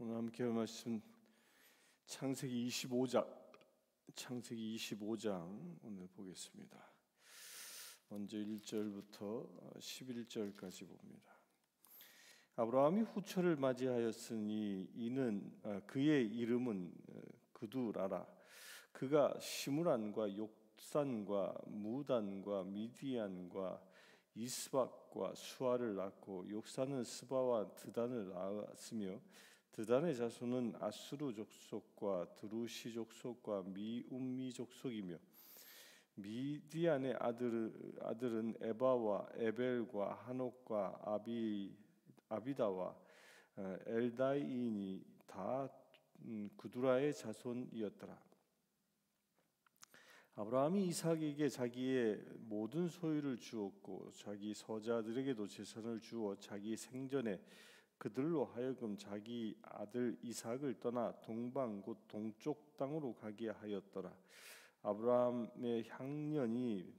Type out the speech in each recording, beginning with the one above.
오늘 함께 할 말씀 창세기 25장 오늘 보겠습니다. 먼저 1절부터 11절까지 봅니다. 아브라함이 후처를 맞이하였으니 이는 그의 이름은 그두라라. 그가 시므란과 욕산과 무단과 미디안과 이스박과 수아를 낳고 욕산은 스바와 드단을 낳았으며 드단의 자손은 아수르 족속과 드루시 족속과 미움미 족속이며 미디안의 아들은 에바와 에벨과 한옥과 아비다와 엘다이인이 다 구두라의 자손이었더라. 아브라함이 이삭에게 자기의 모든 소유를 주었고 자기 서자들에게도 재산을 주어 자기 생전에 그들로 하여금 자기 아들 이삭을 떠나 동방 곧 동쪽 땅으로 가게 하였더라. 아브라함의 향년이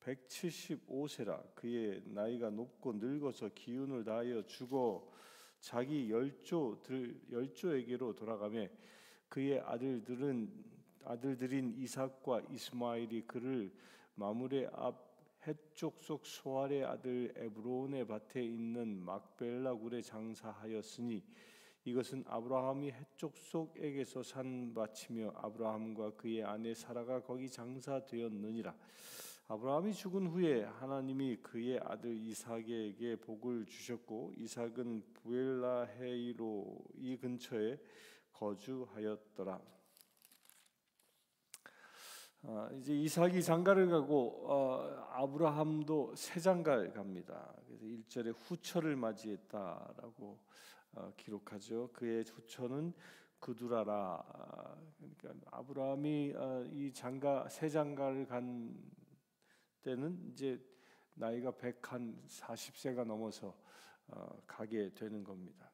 175세라. 그의 나이가 높고 늙어서 기운을 다하여 죽어 자기 열조에게로 돌아가며 그의 아들들인 이삭과 이스마엘이 그를 마므레 앞 헷족속 소알의 아들 에브론의 밭에 있는 막벨라 굴에 장사하였으니 이것은 아브라함이 헷족속에게서 산 밭이며 아브라함과 그의 아내 사라가 거기 장사되었느니라. 아브라함이 죽은 후에 하나님이 그의 아들 이삭에게 복을 주셨고 이삭은 부엘라헤이로 이 근처에 거주하였더라. 이제 이삭이 장가를 가고 아브라함도 새 장가를 갑니다. 그래서 1절에 후처를 맞이했다라고 기록하죠. 그의 후처는 그두라라. 그러니까 아브라함이 새 장가를 간 때는 이제 나이가 140세가 넘어서 가게 되는 겁니다.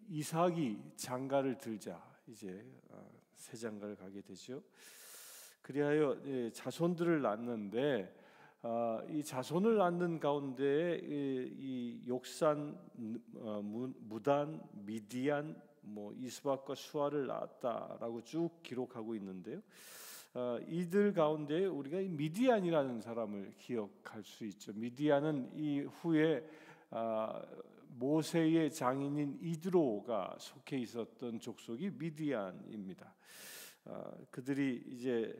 이삭이 장가를 들자 이제 새 장가를 가게 되죠. 그리하여 자손들을 낳는데 이 자손을 낳는 가운데 이 욕산, 무단, 미디안, 이스박과 수아를 낳았다라고 쭉 기록하고 있는데요. 이들 가운데 우리가 이 미디안이라는 사람을 기억할 수 있죠. 미디안은 이 후에 모세의 장인인 이드로가 속해 있었던 족속이 미디안입니다. 그들이 이제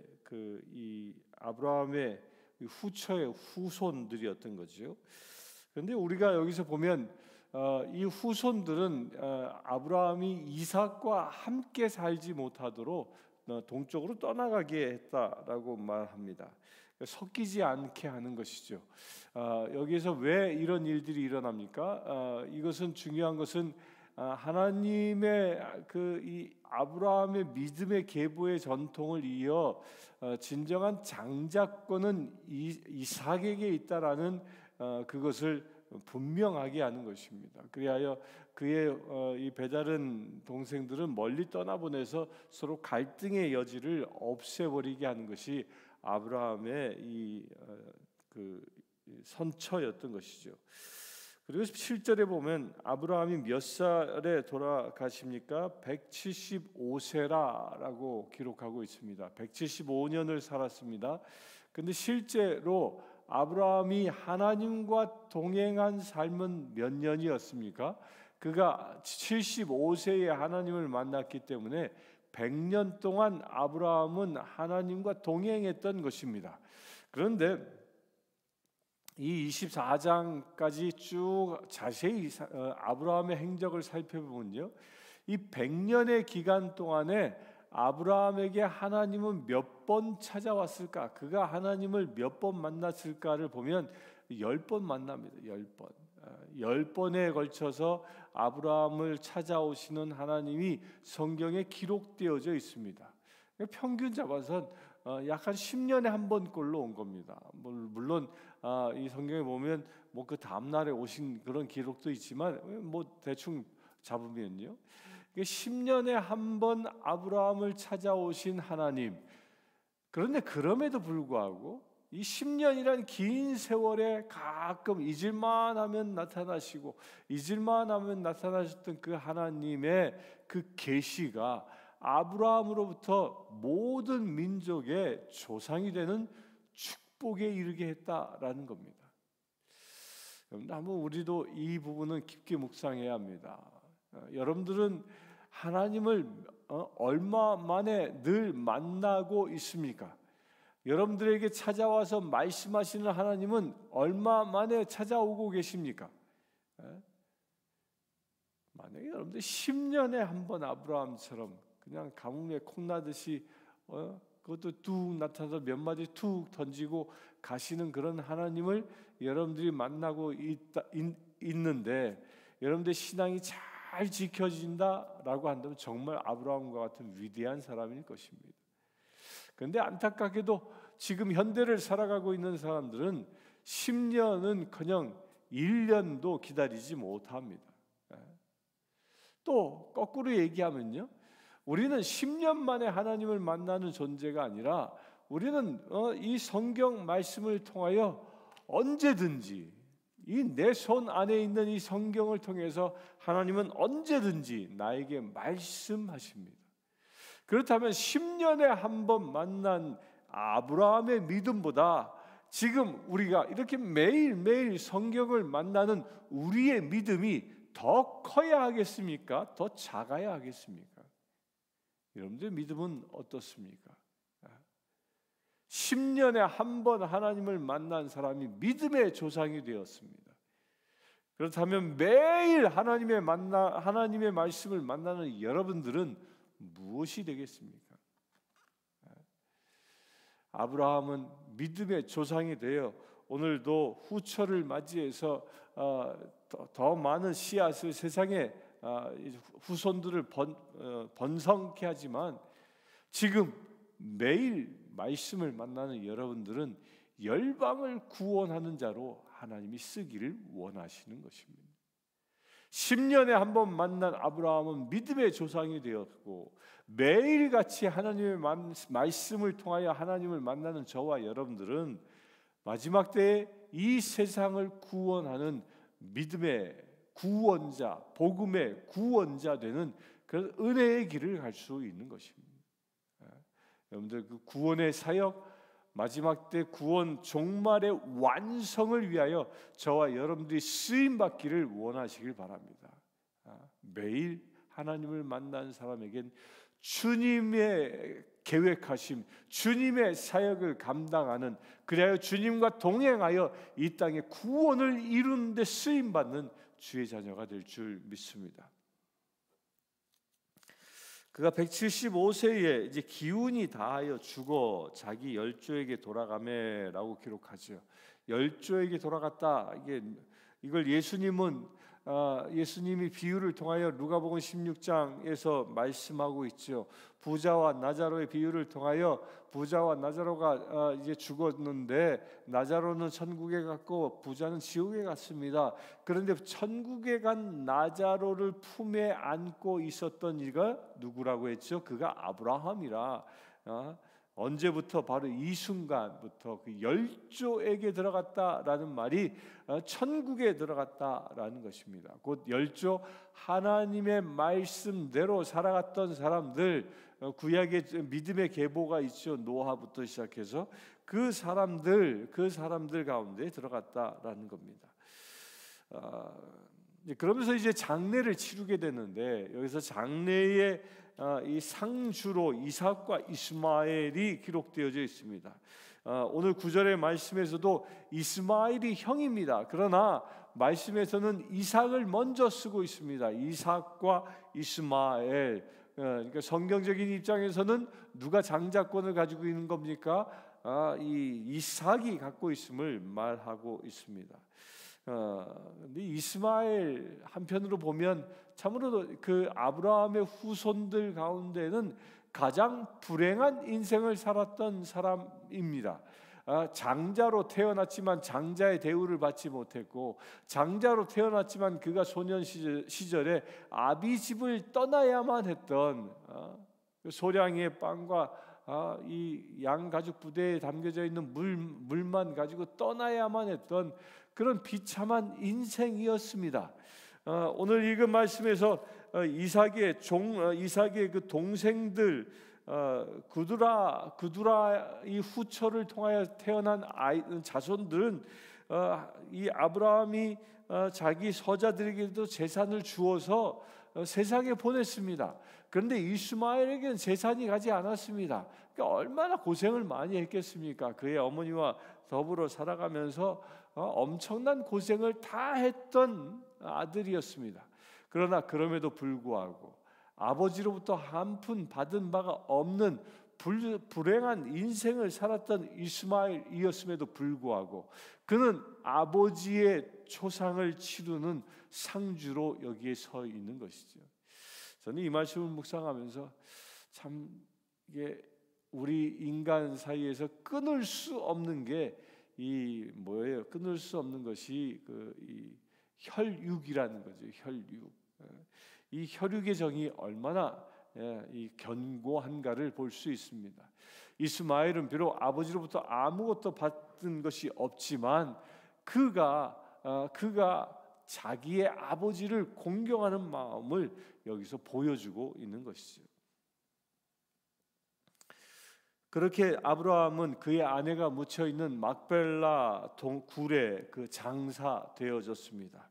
이 아브라함의 후처의 후손들이었던 거죠. 그런데 우리가 여기서 보면 이 후손들은 아브라함이 이삭과 함께 살지 못하도록 동쪽으로 떠나가게 했다라고 말합니다. 섞이지 않게 하는 것이죠. 여기에서 왜 이런 일들이 일어납니까? 이것은 중요한 것은 하나님의 이 아브라함의 믿음의 계보의 전통을 이어 진정한 장자권은 이삭에게 있다라는 그것을 분명하게 하는 것입니다. 그리하여 그의 이 배다른 동생들은 멀리 떠나보내서 서로 갈등의 여지를 없애버리게 하는 것이 아브라함의 이 선처였던 것이죠. 그리고 7절에 보면 아브라함이 몇 살에 돌아가십니까? 175세라라고 기록하고 있습니다. 175년을 살았습니다. 근데 실제로 아브라함이 하나님과 동행한 삶은 몇 년이었습니까? 그가 75세에 하나님을 만났기 때문에 100년 동안 아브라함은 하나님과 동행했던 것입니다. 그런데 이 24장까지 쭉 자세히 아브라함의 행적을 살펴보면요, 이 100년의 기간 동안에 아브라함에게 하나님은 몇 번 찾아왔을까? 그가 하나님을 몇 번 만났을까를 보면 10번 만납니다. 10번. 10번에 걸쳐서 아브라함을 찾아오시는 하나님이 성경에 기록되어져 있습니다. 평균 잡아서 약 한 10년에 한 번꼴로 온 겁니다. 물론 이 성경에 보면 그 다음 날에 오신 그런 기록도 있지만 대충 잡으면요, 10년에 한 번 아브라함을 찾아오신 하나님. 그런데 그럼에도 불구하고 이 10년이란 긴 세월에 가끔 잊을만 하면 나타나시고 잊을만 하면 나타나셨던 그 하나님의 그 계시가 아브라함으로부터 모든 민족의 조상이 되는 축복에 이르게 했다라는 겁니다. 한번 우리도 이 부분은 깊게 묵상해야 합니다. 여러분들은 하나님을 얼마 만에 늘 만나고 있습니까? 여러분들에게 찾아와서 말씀하시는 하나님은 얼마 만에 찾아오고 계십니까? 만약에 여러분들 10년에 한 번 아브라함처럼 그냥 가뭄에 콩나듯이 그것도 뚝 나타나서 몇 마디 툭 던지고 가시는 그런 하나님을 여러분들이 만나고 있는데 여러분들 신앙이 잘 지켜진다라고 한다면 정말 아브라함과 같은 위대한 사람일 것입니다. 그런데 안타깝게도 지금 현대를 살아가고 있는 사람들은 10년은커녕 1년도 기다리지 못합니다. 또 거꾸로 얘기하면요, 우리는 10년 만에 하나님을 만나는 존재가 아니라 우리는 이 성경 말씀을 통하여 언제든지 이 내 손 안에 있는 이 성경을 통해서 하나님은 언제든지 나에게 말씀하십니다. 그렇다면 10년에 한 번 만난 아브라함의 믿음보다 지금 우리가 이렇게 매일매일 성경을 만나는 우리의 믿음이 더 커야 하겠습니까? 더 작아야 하겠습니까? 여러분들 믿음은 어떻습니까? 10년에 한 번 하나님을 만난 사람이 믿음의 조상이 되었습니다. 그렇다면 매일 하나님의 말씀을 만나는 여러분들은 무엇이 되겠습니까? 아브라함은 믿음의 조상이 되어 오늘도 후처를 맞이해서 더 많은 씨앗을 세상에 후손들을 번성케 하지만 지금 매일 말씀을 만나는 여러분들은 열방을 구원하는 자로 하나님이 쓰기를 원하시는 것입니다. 10년에 한 번 만난 아브라함은 믿음의 조상이 되었고 매일같이 하나님의 말씀을 통하여 하나님을 만나는 저와 여러분들은 마지막 때에 이 세상을 구원하는 믿음의 구원자, 복음의 구원자 되는 그런 은혜의 길을 갈 수 있는 것입니다. 여러분들 그 구원의 사역, 마지막 때 구원 종말의 완성을 위하여 저와 여러분들이 쓰임 받기를 원하시길 바랍니다. 매일 하나님을 만난 사람에겐 주님의 계획하심, 주님의 사역을 감당하는, 그리하여 주님과 동행하여 이 땅에 구원을 이루는 데 쓰임 받는 주의 자녀가 될 줄 믿습니다. 그가 175세에 이제 기운이 다하여 죽어 자기 열조에게 돌아가매라고 기록하죠. 열조에게 돌아갔다. 이걸 예수님이 비유를 통하여 누가복음 16장에서 말씀하고 있죠. 부자와 나자로의 비유를 통하여 부자와 나자로가 이제 죽었는데 나자로는 천국에 갔고 부자는 지옥에 갔습니다. 그런데 천국에 간 나자로를 품에 안고 있었던 이가 누구라고 했죠? 그가 아브라함이라. 언제부터? 바로 이 순간부터 그 열조에게 들어갔다라는 말이 천국에 들어갔다라는 것입니다. 곧 열조, 하나님의 말씀대로 살아갔던 사람들, 구약의 믿음의 계보가 있죠. 노아부터 시작해서 그 사람들 가운데 들어갔다라는 겁니다. 그러면서 이제 장례를 치르게 되는데 여기서 장례의 이 상주로 이삭과 이스마엘이 기록되어져 있습니다. 오늘 9절의 말씀에서도 이스마엘이 형입니다. 그러나 말씀에서는 이삭을 먼저 쓰고 있습니다. 이삭과 이스마엘. 그러니까 성경적인 입장에서는 누가 장자권을 가지고 있는 겁니까? 이 이삭이 갖고 있음을 말하고 있습니다. 근데 이스마엘 한편으로 보면 참으로 그 아브라함의 후손들 가운데는 가장 불행한 인생을 살았던 사람입니다. 장자로 태어났지만 장자의 대우를 받지 못했고, 장자로 태어났지만 그가 소년 시절에 아비 집을 떠나야만 했던 소량의 빵과 이 양가죽 부대에 담겨져 있는 물만 가지고 떠나야만 했던 그런 비참한 인생이었습니다. 오늘 읽은 말씀에서 이삭의 그 동생들 그두라 이 후처를 통하여 태어난 자손들은 이 아브라함이 자기 서자들에게도 재산을 주어서 세상에 보냈습니다. 그런데 이스마엘에게는 재산이 가지 않았습니다. 그러니까 얼마나 고생을 많이 했겠습니까? 그의 어머니와 더불어 살아가면서 엄청난 고생을 다 했던 아들이었습니다. 그러나 그럼에도 불구하고 아버지로부터 한 푼 받은 바가 없는 불행한 인생을 살았던 이스마엘이었음에도 불구하고 그는 아버지의 초상을 치르는 상주로 여기에 서 있는 것이죠. 저는 이 말씀을 묵상하면서 참 이게 우리 인간 사이에서 끊을 수 없는 게 이 뭐예요? 끊을 수 없는 것이 이 혈육이라는 거죠. 혈육. 이 혈육의 정이 얼마나 이 견고한가를 볼 수 있습니다. 이스마엘은 비록 아버지로부터 아무것도 받은 것이 없지만 그가 자기의 아버지를 공경하는 마음을 여기서 보여주고 있는 것이죠. 그렇게 아브라함은 그의 아내가 묻혀 있는 막벨라 굴에 그 장사되어졌습니다.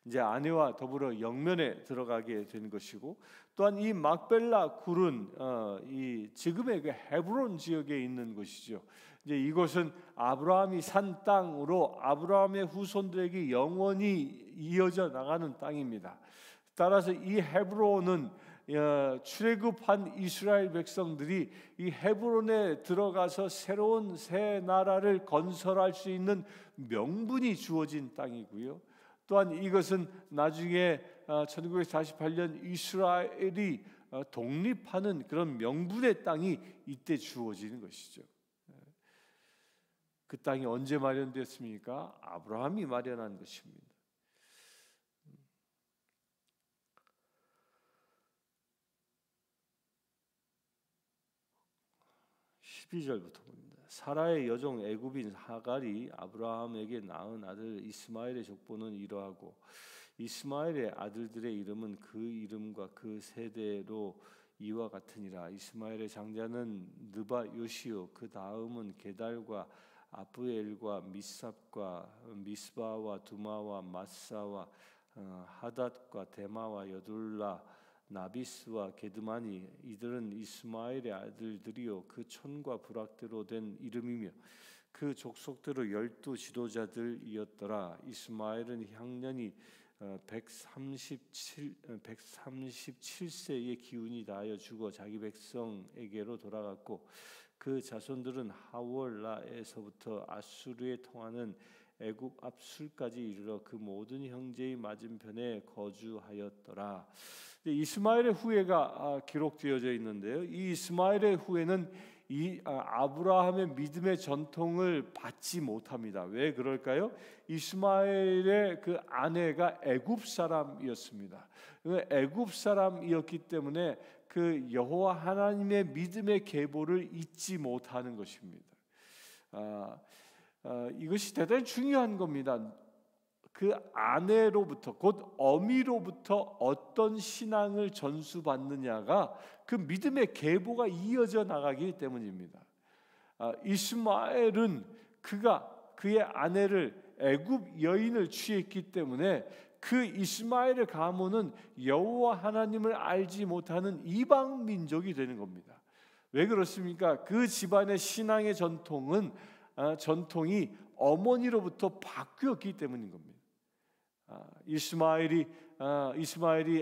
이제 아내와 더불어 영면에 들어가게 된 것이고, 또한 이 막벨라 굴은 이 지금의 그 헤브론 지역에 있는 곳이죠. 이제 이곳은 아브라함이 산 땅으로 아브라함의 후손들에게 영원히 이어져 나가는 땅입니다. 따라서 이 헤브론은 출애굽한 이스라엘 백성들이 이 헤브론에 들어가서 새로운 새 나라를 건설할 수 있는 명분이 주어진 땅이고요. 또한 이것은 나중에 1948년 이스라엘이 독립하는 그런 명분의 땅이 이때 주어지는 것이죠. 그 땅이 언제 마련됐습니까? 아브라함이 마련한 것입니다. 12절부터 봅니다. 사라의 여종 애굽인 하갈이 아브라함에게 낳은 아들 이스마엘의 족보는 이러하고 이스마엘의 아들들의 이름은 그 이름과 그 세대로 이와 같으니라. 이스마엘의 장자는 느바 요시요, 그 다음은 게달과 아브엘과 미삽과 미스바와 두마와 마사와 하닷과 데마와 여둘라 나비스와 게드마니, 이들은 이스마엘의 아들들이요 그 촌과 부락대로 된 이름이며 그 족속대로 12 지도자들이었더라. 이스마엘은 향년이 137세의 기운이 다하여 죽어 자기 백성에게로 돌아갔고, 그 자손들은 하월라에서부터 아수르에 통하는 애굽 앞술까지 이르러 그 모든 형제의 맞은편에 거주하였더라. 이스마엘의 후예가 기록되어져 있는데요. 이 이스마엘의 후예는 이 아브라함의 믿음의 전통을 받지 못합니다. 왜 그럴까요? 이스마엘의 그 아내가 애굽 사람이었습니다. 애굽 사람이었기 때문에 그 여호와 하나님의 믿음의 계보를 잊지 못하는 것입니다. 이것이 대단히 중요한 겁니다. 그 아내로부터 곧 어미로부터 어떤 신앙을 전수받느냐가 그 믿음의 계보가 이어져 나가기 때문입니다. 이스마엘은 그의 아내를 애굽 여인을 취했기 때문에 그 이스마엘의 가문은 여호와 하나님을 알지 못하는 이방 민족이 되는 겁니다. 왜 그렇습니까? 그 집안의 신앙의 전통이 어머니로부터 바뀌었기 때문인 겁니다. 이스마엘이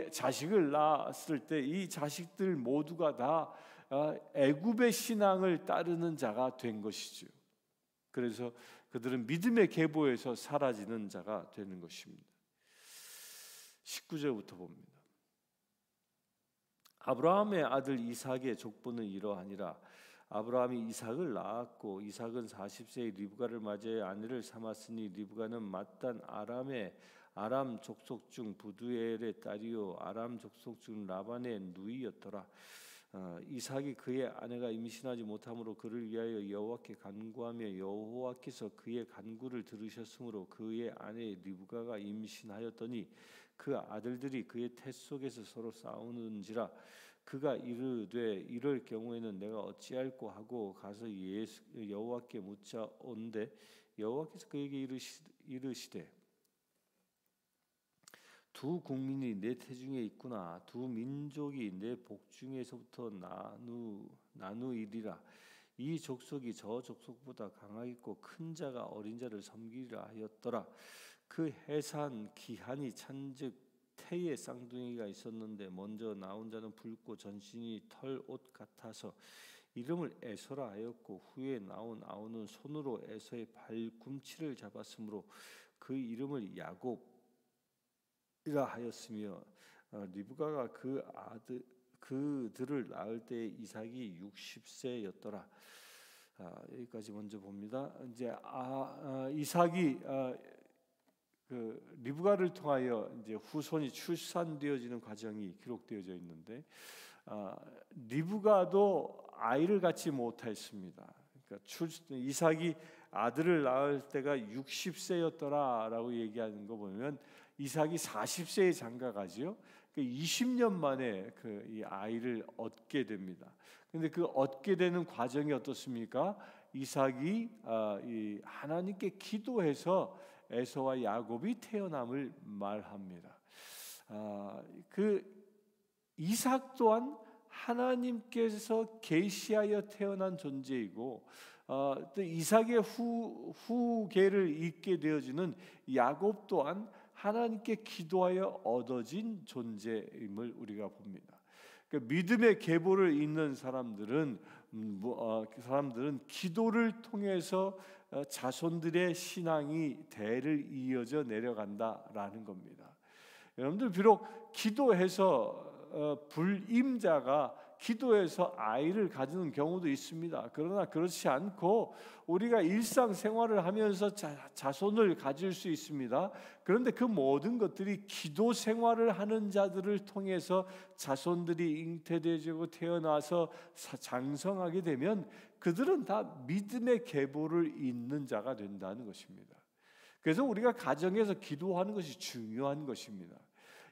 자식을 낳았을 때 이 자식들 모두가 다 애굽의 신앙을 따르는 자가 된 것이죠. 그래서 그들은 믿음의 계보에서 사라지는 자가 되는 것입니다. 19절부터 봅니다. 아브라함의 아들 이삭의 족보는 이러하니라. 아브라함이 이삭을 낳았고 이삭은 40세의 리브가를 맞이해 아내를 삼았으니 리브가는 맏단 아람 족속 중 부두엘의 딸이요 아람 족속 중 라반의 누이였더라. 이삭이 그의 아내가 임신하지 못함으로 그를 위하여 여호와께 간구하며 여호와께서 그의 간구를 들으셨으므로 그의 아내 리브가가 임신하였더니 그 아들들이 그의 태 속에서 서로 싸우는지라 그가 이르되 이럴 경우에는 내가 어찌할꼬 하고 가서 여호와께 묻자온데 여호와께서 그에게 이르시되 두 국민이 내 태중에 있구나. 두 민족이 내 복중에서부터 나누이리라. 이 족속이 저 족속보다 강하겠고 큰 자가 어린 자를 섬기리라 하였더라. 그 해산 기한이 찬즉 태의 쌍둥이가 있었는데 먼저 나온 자는 붉고 전신이 털옷 같아서 이름을 에서라 하였고 후에 나온 아우는 손으로 에서의 발꿈치를 잡았으므로 그 이름을 야곱 이라 하였으며 리브가가 그들을 낳을 때 이삭이 60세였더라. 여기까지 먼저 봅니다. 이제 이삭이 그 리브가를 통하여 이제 후손이 출산되어지는 과정이 기록되어져 있는데 리브가도 아이를 갖지 못했습니다. 그러니까 이삭이 아들을 낳을 때가 60세였더라라고 얘기하는 거 보면 이삭이 40세에 장가가지요. 20년 만에 이 아이를 얻게 됩니다. 그런데 그 얻게 되는 과정이 어떻습니까? 이삭이 하나님께 기도해서 에서와 야곱이 태어남을 말합니다. 그 이삭 또한 하나님께서 계시하여 태어난 존재이고 또 이삭의 후계를 잇게 되어지는 야곱 또한 하나님께 기도하여 얻어진 존재임을 우리가 봅니다. 그러니까 믿음의 계보를 잇는 사람들은 기도를 통해서 자손들의 신앙이 대를 이어져 내려간다라는 겁니다. 여러분들 비록 기도해서 불임자가 기도해서 아이를 가지는 경우도 있습니다. 그러나 그렇지 않고 우리가 일상생활을 하면서 자손을 가질 수 있습니다. 그런데 그 모든 것들이 기도 생활을 하는 자들을 통해서 자손들이 잉태되고 태어나서 장성하게 되면 그들은 다 믿음의 계보를 잇는 자가 된다는 것입니다. 그래서 우리가 가정에서 기도하는 것이 중요한 것입니다.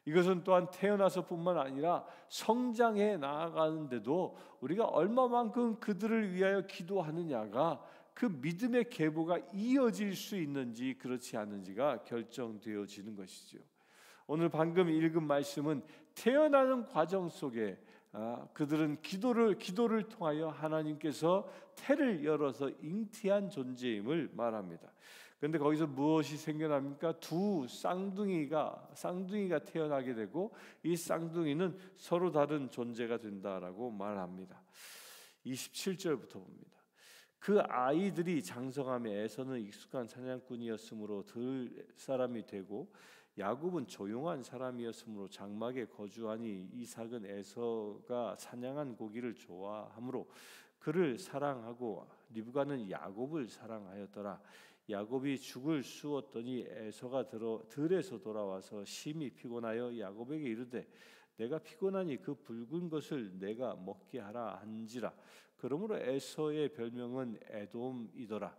이것은 또한 태어나서뿐만 아니라 성장해 나아가는데도 우리가 얼마만큼 그들을 위하여 기도하느냐가 그 믿음의 계보가 이어질 수 있는지 그렇지 않은지가 결정되어지는 것이죠. 오늘 방금 읽은 말씀은 태어나는 과정 속에 그들은 기도를 통하여 하나님께서 태를 열어서 잉태한 존재임을 말합니다. 그런데 거기서 무엇이 생겨납니까? 두 쌍둥이가 태어나게 되고 이 쌍둥이는 서로 다른 존재가 된다라고 말합니다. 27절부터 봅니다. 그 아이들이 장성함에 에서는 익숙한 사냥꾼이었으므로 들 사람이 되고 야곱은 조용한 사람이었으므로 장막에 거주하니 이삭은 에서가 사냥한 고기를 좋아하므로 그를 사랑하고 리브가는 야곱을 사랑하였더라. 야곱이 죽을 쑤었더니 에서가 들에서 돌아와서 심히 피곤하여 야곱에게 이르되 내가 피곤하니 그 붉은 것을 내가 먹게 하라 한지라. 그러므로 에서의 별명은 에돔이더라.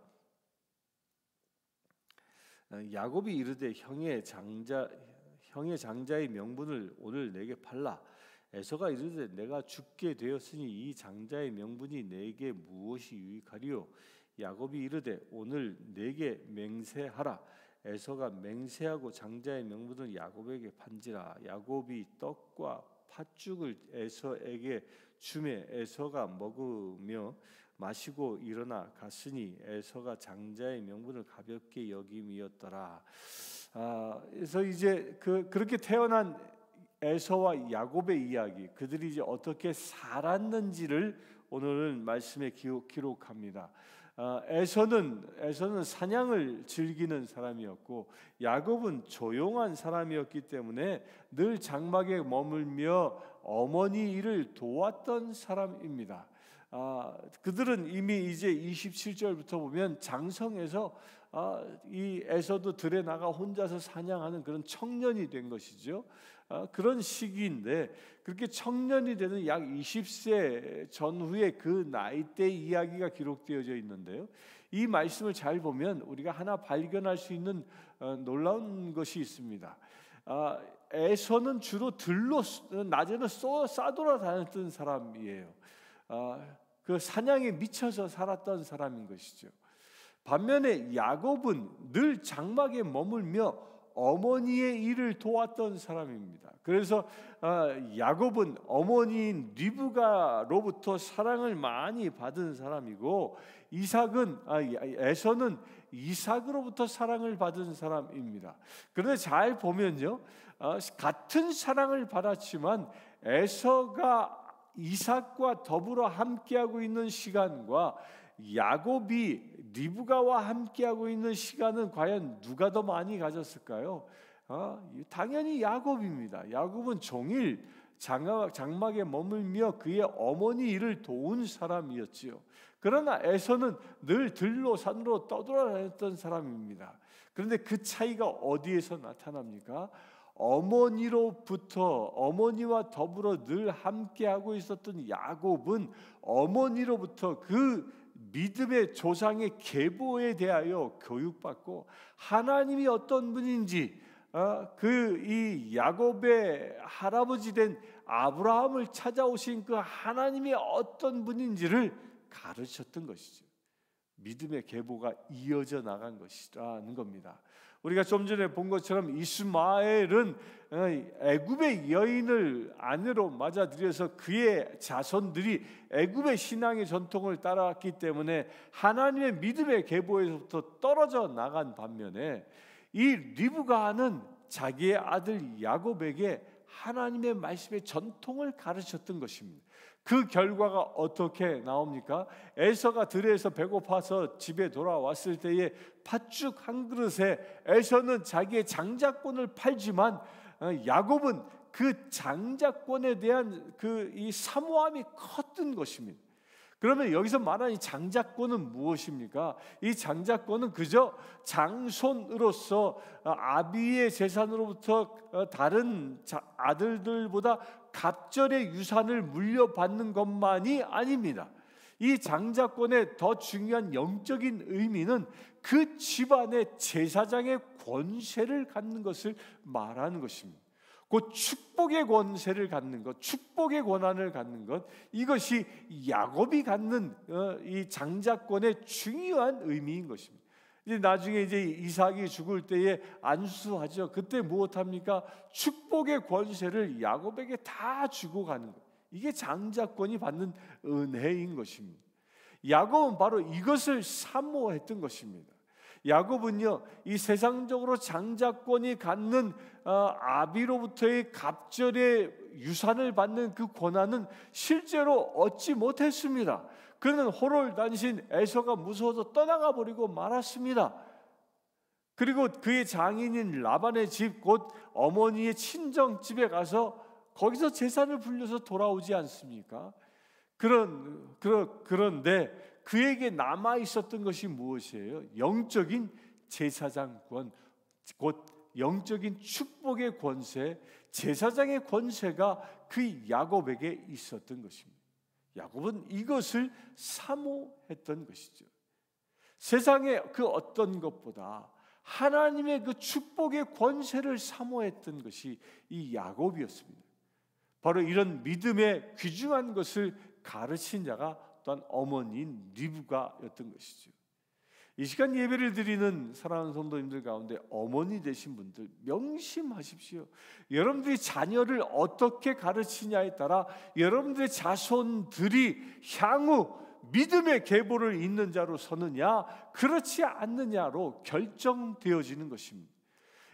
야곱이 이르되 형의 장자의 명분을 오늘 내게 팔라. 에서가 이르되 내가 죽게 되었으니 이 장자의 명분이 내게 무엇이 유익하리요? 야곱이 이르되 오늘 내게 맹세하라. 에서가 맹세하고 장자의 명분을 야곱에게 판지라. 야곱이 떡과 팥죽을 에서에게 주매 에서가 먹으며 마시고 일어나 갔으니 에서가 장자의 명분을 가볍게 여김이었더라. 그래서 이제 그렇게 태어난 에서와 야곱의 이야기, 그들이 이제 어떻게 살았는지를 오늘은 말씀에 기록합니다. 에서는 사냥을 즐기는 사람이었고 야곱은 조용한 사람이었기 때문에 늘 장막에 머물며 어머니 일을 도왔던 사람입니다. 그들은 이미 이제 27절부터 보면 장성해서 이 에서도 들에 나가 혼자서 사냥하는 그런 청년이 된 것이죠. 그런 시기인데 그렇게 청년이 되는 약 20세 전후의 그 나이대 이야기가 기록되어져 있는데요. 이 말씀을 잘 보면 우리가 하나 발견할 수 있는 놀라운 것이 있습니다. 에서는 주로 들로 낮에는 싸돌아다녔던 사람이에요. 그 사냥에 미쳐서 살았던 사람인 것이죠. 반면에 야곱은 늘 장막에 머물며 어머니의 일을 도왔던 사람입니다. 그래서 야곱은 어머니인 리브가로부터 사랑을 많이 받은 사람이고 에서는 이삭으로부터 사랑을 받은 사람입니다. 그런데 잘 보면요, 같은 사랑을 받았지만 에서가 이삭과 더불어 함께하고 있는 시간과 야곱이 리브가와 함께하고 있는 시간은 과연 누가 더 많이 가졌을까요? 당연히 야곱입니다. 야곱은 종일 장막에 머물며 그의 어머니 일을 도운 사람이었지요. 그러나 에서는 늘 들로 산으로 떠돌아다녔던 사람입니다. 그런데 그 차이가 어디에서 나타납니까? 어머니와 더불어 늘 함께하고 있었던 야곱은 어머니로부터 그 믿음의 조상의 계보에 대하여 교육받고 하나님이 어떤 분인지 이 야곱의 할아버지 된 아브라함을 찾아오신 그 하나님이 어떤 분인지를 가르쳤던 것이죠. 믿음의 계보가 이어져 나간 것이라는 겁니다. 우리가 좀 전에 본 것처럼 이스마엘은 애굽의 여인을 아내로 맞아들여서 그의 자손들이 애굽의 신앙의 전통을 따라왔기 때문에 하나님의 믿음의 계보에서부터 떨어져 나간 반면에 이 리브가는 자기의 아들 야곱에게 하나님의 말씀의 전통을 가르쳤던 것입니다. 그 결과가 어떻게 나옵니까? 에서가 들에서 배고파서 집에 돌아왔을 때에 팥죽 한 그릇에 에서는 자기의 장자권을 팔지만 야곱은 그 장자권에 대한 이 사모함이 컸던 것입니다. 그러면 여기서 말하는 이 장자권은 무엇입니까? 이 장자권은 그저 장손으로서 아비의 재산으로부터 다른 아들들보다 갑절의 유산을 물려받는 것만이 아닙니다. 이 장자권의 더 중요한 영적인 의미는 그 집안의 제사장의 권세를 갖는 것을 말하는 것입니다. 그 축복의 권세를 갖는 것, 축복의 권한을 갖는 것, 이것이 야곱이 갖는 이 장자권의 중요한 의미인 것입니다. 이제 나중에 이삭이 죽을 때에 안수하죠. 그때 무엇합니까? 축복의 권세를 야곱에게 다 주고 가는 것. 이게 장자권이 받는 은혜인 것입니다. 야곱은 바로 이것을 사모했던 것입니다. 야곱은요, 이 세상적으로 장자권이 갖는 아비로부터의 갑절의 유산을 받는 그 권한은 실제로 얻지 못했습니다. 그는 호롤단신 에서가 무서워서 떠나가 버리고 말았습니다. 그리고 그의 장인인 라반의 집, 곧 어머니의 친정집에 가서 거기서 재산을 불려서 돌아오지 않습니까? 그런데 그에게 남아 있었던 것이 무엇이에요? 영적인 제사장권, 곧 영적인 축복의 권세, 제사장의 권세가 그 야곱에게 있었던 것입니다. 야곱은 이것을 사모했던 것이죠. 세상의 그 어떤 것보다 하나님의 그 축복의 권세를 사모했던 것이 이 야곱이었습니다. 바로 이런 믿음의 귀중한 것을 가르친 자가 또한 어머니인 리브가였던 것이죠. 이 시간 예배를 드리는 사랑하는 성도님들 가운데 어머니 되신 분들 명심하십시오. 여러분들이 자녀를 어떻게 가르치냐에 따라 여러분들의 자손들이 향후 믿음의 계보를 잇는 자로 서느냐 그렇지 않느냐로 결정되어지는 것입니다.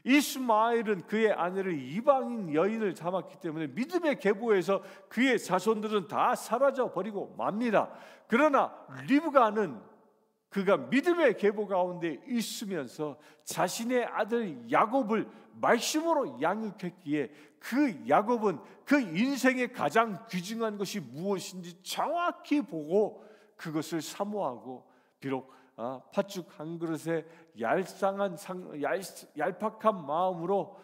이스마엘은 그의 아내를 이방인 여인을 삼았기 때문에 믿음의 계보에서 그의 자손들은 다 사라져 버리고 맙니다. 그러나 리브가는 그가 믿음의 계보 가운데 있으면서 자신의 아들 야곱을 말씀으로 양육했기에 그 야곱은 그 인생의 가장 귀중한 것이 무엇인지 정확히 보고 그것을 사모하고 비록 팥죽 한 그릇에 얄팍한 마음으로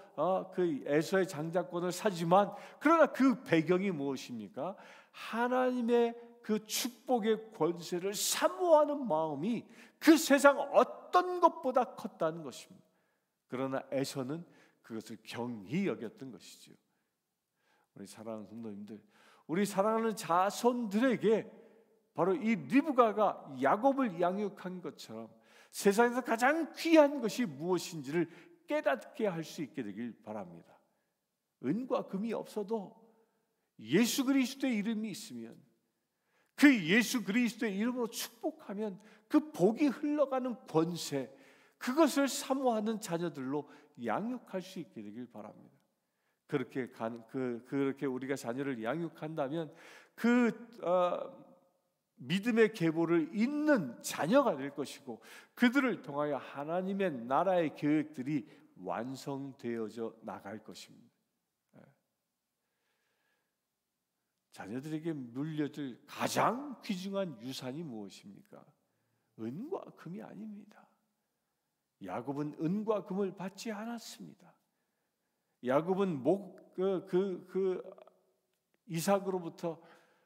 그 에서의 장자권을 사지만, 그러나 그 배경이 무엇입니까? 하나님의 그 축복의 권세를 사모하는 마음이 그 세상 어떤 것보다 컸다는 것입니다. 그러나 에서는 그것을 경히 여겼던 것이죠. 우리 사랑하는 성도님들, 우리 사랑하는 자손들에게 바로 이 리브가가 야곱을 양육한 것처럼 세상에서 가장 귀한 것이 무엇인지를 깨닫게 할 수 있게 되길 바랍니다. 은과 금이 없어도 예수 그리스도의 이름이 있으면, 그 예수 그리스도의 이름으로 축복하면 그 복이 흘러가는 권세, 그것을 사모하는 자녀들로 양육할 수 있게 되길 바랍니다. 그렇게 우리가 자녀를 양육한다면 믿음의 계보를 잇는 자녀가 될 것이고, 그들을 통하여 하나님의 나라의 계획들이 완성되어져 나갈 것입니다. 자녀들에게 물려줄 가장 귀중한 유산이 무엇입니까? 은과 금이 아닙니다. 야곱은 은과 금을 받지 않았습니다. 야곱은 이삭으로부터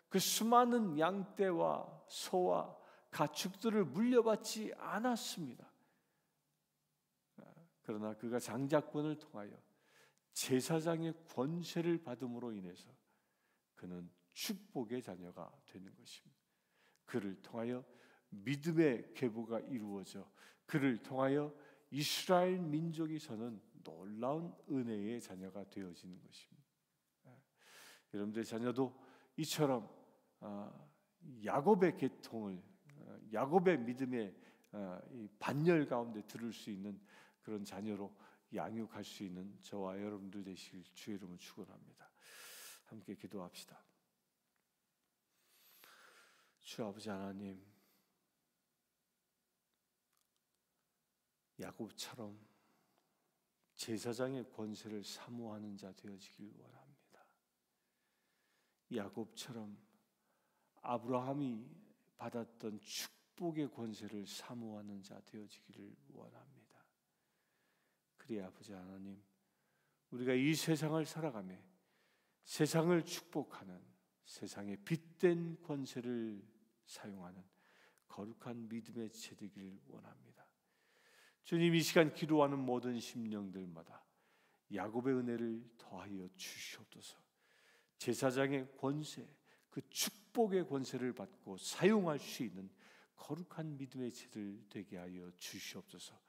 그 수많은 양떼와 소와 가축들을 물려받지 않았습니다. 그러나 그가 장자권을 통하여 제사장의 권세를 받음으로 인해서 그는 축복의 자녀가 되는 것입니다. 그를 통하여 믿음의 계보가 이루어져 그를 통하여 이스라엘 민족이 서는 놀라운 은혜의 자녀가 되어지는 것입니다. 여러분들의 자녀도 이처럼 야곱의 계통을, 야곱의 믿음의 반열 가운데 들을 수 있는 그런 자녀로 양육할 수 있는 저와 여러분들 되시길 주의 이름으로 축원합니다. 함께 기도합시다. 주 아버지 하나님, 야곱처럼 제사장의 권세를 사모하는 자 되어지길 원합니다. 야곱처럼 아브라함이 받았던 축복의 권세를 사모하는 자 되어지기를 원합니다. 그리하여 아버지 하나님, 우리가 이 세상을 살아가며 세상을 축복하는, 세상의 빛된 권세를 사용하는 거룩한 믿음의 체 되기를 원합니다. 주님, 이 시간 기도하는 모든 심령들마다 야곱의 은혜를 더하여 주시옵소서. 제사장의 권세, 그 축복의 권세를 받고 사용할 수 있는 거룩한 믿음의 체들 되게 하여 주시옵소서.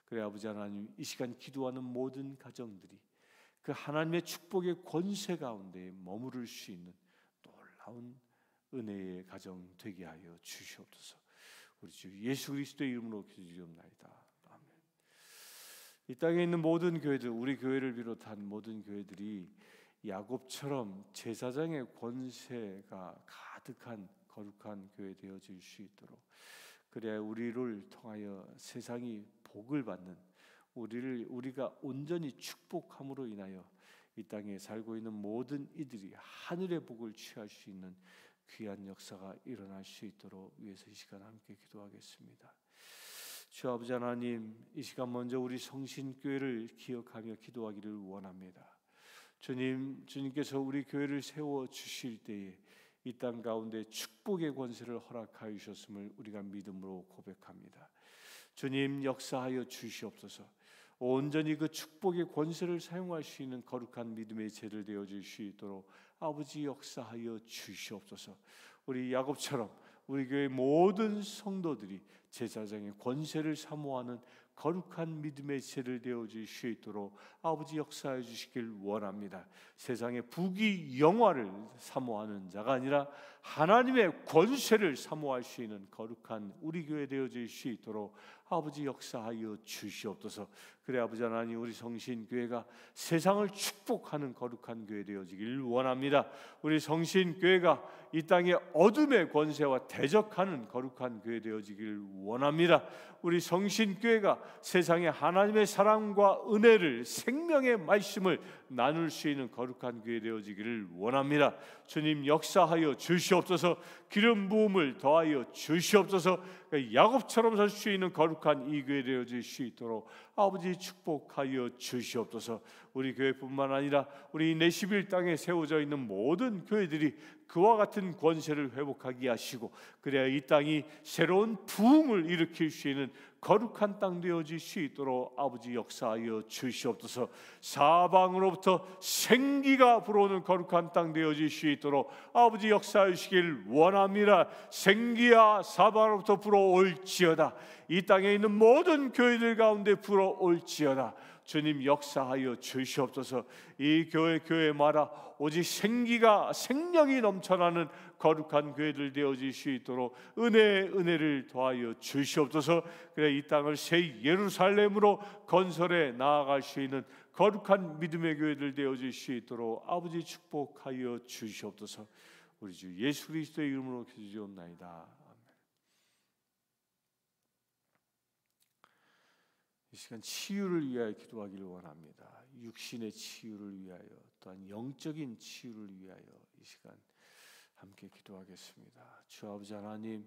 그래 아버지 하나님, 이 시간 기도하는 모든 가정들이 그 하나님의 축복의 권세 가운데 머무를 수 있는 놀라운 은혜의 가정 되게 하여 주시옵소서. 우리 주 예수 그리스도의 이름으로 기도드리옵나이다. 아멘. 이 땅에 있는 모든 교회들, 우리 교회를 비롯한 모든 교회들이 야곱처럼 제사장의 권세가 가득한 거룩한 교회 되어질 수 있도록, 그래야 우리를 통하여 세상이 복을 받는, 우리가 온전히 축복함으로 인하여 이 땅에 살고 있는 모든 이들이 하늘의 복을 취할 수 있는 귀한 역사가 일어날 수 있도록 위해서 이 시간 함께 기도하겠습니다. 주 아버지 하나님, 이 시간 먼저 우리 성신교회를 기억하며 기도하기를 원합니다. 주님께서 우리 교회를 세워 주실 때에 이 땅 가운데 축복의 권세를 허락하여 주셨음을 우리가 믿음으로 고백합니다. 주님, 역사하여 주시옵소서. 온전히 그 축복의 권세를 사용할 수 있는 거룩한 믿음의 제를 되어질 수 있도록 아버지 역사하여 주시옵소서. 우리 야곱처럼 우리 교회 모든 성도들이 제사장의 권세를 사모하는 거룩한 믿음의 제를 되어질 수 있도록 아버지 역사해 주시길 원합니다. 세상의 부귀 영화를 사모하는 자가 아니라 하나님의 권세를 사모할 수 있는 거룩한 우리 교회 되어질 수 있도록 아버지 역사하여 주시옵소서. 그래 아버지 하나님, 우리 성신교회가 세상을 축복하는 거룩한 교회 되어지길 원합니다. 우리 성신교회가 이 땅의 어둠의 권세와 대적하는 거룩한 교회 되어지길 원합니다. 우리 성신교회가 세상에 하나님의 사랑과 은혜를, 생명의 말씀을 나눌 수 있는 거룩한 교회 되어지기를 원합니다. 주님, 역사하여 주시옵소서. 기름 부음을 더하여 주시옵소서. 야곱처럼 설 수 있는 거룩한 이 교회 되어질 수 있도록 아버지 축복하여 주시옵소서. 우리 교회뿐만 아니라 우리 내시빌 땅에 세워져 있는 모든 교회들이 그와 같은 권세를 회복하게 하시고, 그래야 이 땅이 새로운 부흥을 일으킬 수 있는 거룩한 땅 되어질 수 있도록 아버지 역사하여 주시옵소서. 사방으로부터 생기가 불어오는 거룩한 땅 되어질 수 있도록 아버지 역사하여 주시길 원합니다. 생기야 사방으로부터 불어올지어다. 이 땅에 있는 모든 교회들 가운데 불어올지어다. 주님 역사하여 주시옵소서. 이 교회마다 오직 생기가 생명이 넘쳐나는 거룩한 교회들 되어질 수 있도록 은혜를 더하여 주시옵소서. 그래 이 땅을 새 예루살렘으로 건설해 나아갈 수 있는 거룩한 믿음의 교회들 되어질 수 있도록 아버지 축복하여 주시옵소서. 우리 주 예수 그리스도의 이름으로 기도드리옵나이다. 이 시간 치유를 위하여 기도하기를 원합니다. 육신의 치유를 위하여, 또한 영적인 치유를 위하여 이 시간 함께 기도하겠습니다. 주 아버지 하나님,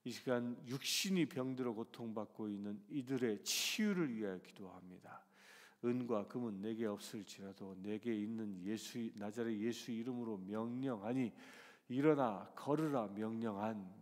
이 시간 육신이 병들어 고통받고 있는 이들의 치유를 위하여 기도합니다. 은과 금은 내게 없을지라도 내게 있는 나자렛 예수 이름으로 명령하니 일어나 걸으라 명령한,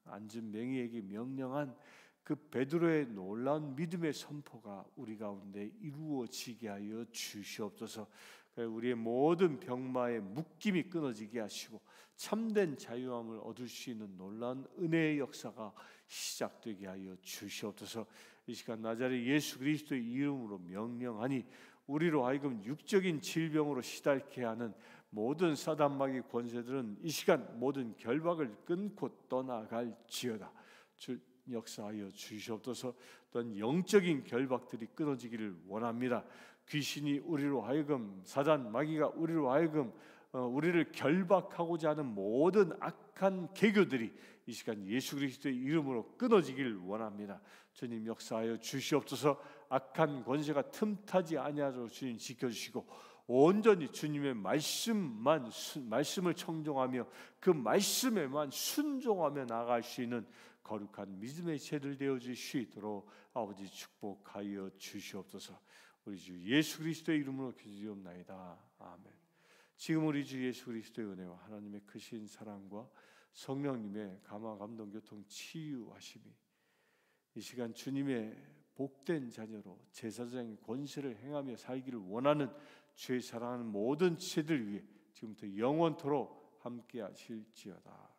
앉은 맹인에게 명령한 그 베드로의 놀라운 믿음의 선포가 우리 가운데 이루어지게 하여 주시옵소서. 우리의 모든 병마의 묶임이 끊어지게 하시고 참된 자유함을 얻을 수 있는 놀라운 은혜의 역사가 시작되게 하여 주시옵소서. 이 시간 나자렛 예수 그리스도의 이름으로 명령하니 우리로 하여금 육적인 질병으로 시달케 하는 모든 사단마귀 권세들은 이 시간 모든 결박을 끊고 떠나갈지어다. 역사하여 주시옵소서. 또한 영적인 결박들이 끊어지기를 원합니다. 귀신이 우리로 하여금, 사단 마귀가 우리로 하여금 우리를 결박하고자 하는 모든 악한 계교들이 이 시간 예수 그리스도의 이름으로 끊어지기를 원합니다. 주님 역사하여 주시옵소서. 악한 권세가 틈타지 아니하도록 주님 지켜주시고 온전히 주님의 말씀을 청종하며 그 말씀에만 순종하며 나아갈 수 있는 거룩한 믿음의 세들 되어질 수 있도록 아버지 축복하여 주시옵소서. 우리 주 예수 그리스도의 이름으로 기도드리옵나이다. 아멘. 지금 우리 주 예수 그리스도의 은혜와 하나님의 크신 사랑과 성령님의 감화 감동 교통 치유하심이 이 시간 주님의 복된 자녀로 제사장의 권세를 행하며 살기를 원하는 주의 사랑하는 모든 지체들 위해 지금부터 영원토록 함께 하실지어다.